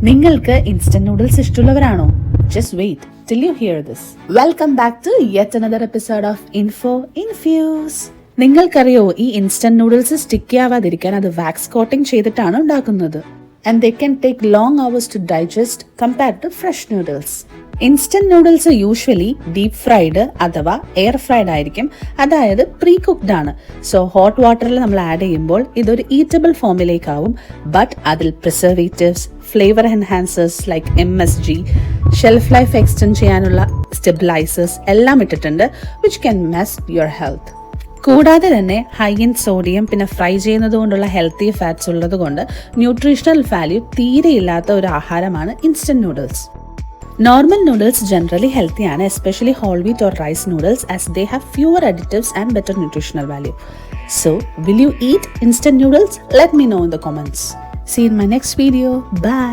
നിങ്ങൾക്ക് instant noodles ഇഷ്ടമുള്ളവരാണോ? Just wait till you hear this. Welcome back to yet another episode of Info Infuse. നിങ്ങൾക്കറിയോ ഈ instant noodles sticky ആവാതിരിക്കാൻ അത് wax coating ചെയ്തിട്ടാണ് ഉണ്ടാക്കുന്നത്. And they can take long hours to digest compared to fresh noodles. Instant noodles usually deep fried അഥവാ air fried ആയിരിക്കും, അതായത് pre cooked ആണ്. So hot വാട്ടറിൽ നമ്മൾ ആഡ് ചെയ്യുമ്പോൾ ഇതൊരു ഈറ്റബിൾ ഫോമിലേക്കാവും. ബട്ട് അതിൽ preservatives, flavour enhancers like MSG, shelf life extend ചെയ്യാനുള്ള സ്റ്റെബിലൈസേഴ്സ് എല്ലാം ഇട്ടിട്ടുണ്ട്, which can mess your health. കൂടാതെ തന്നെ ഹൈ ഇൻ സോഡിയം, പിന്നെ ഫ്രൈ ചെയ്യുന്നത് കൊണ്ടുള്ള ഹെൽത്തി ഫാറ്റ്സ് ഉള്ളത് കൊണ്ട് ന്യൂട്രീഷണൽ വാല്യൂ തീരെയില്ലാത്ത ഒരു ആഹാരമാണ് instant noodles. Normal noodles generally healthy ആണ്, especially whole wheat or rice noodles, as they have fewer additives and better nutritional value. So, will you eat instant noodles? Let me know in the comments. See you in my next video. Bye.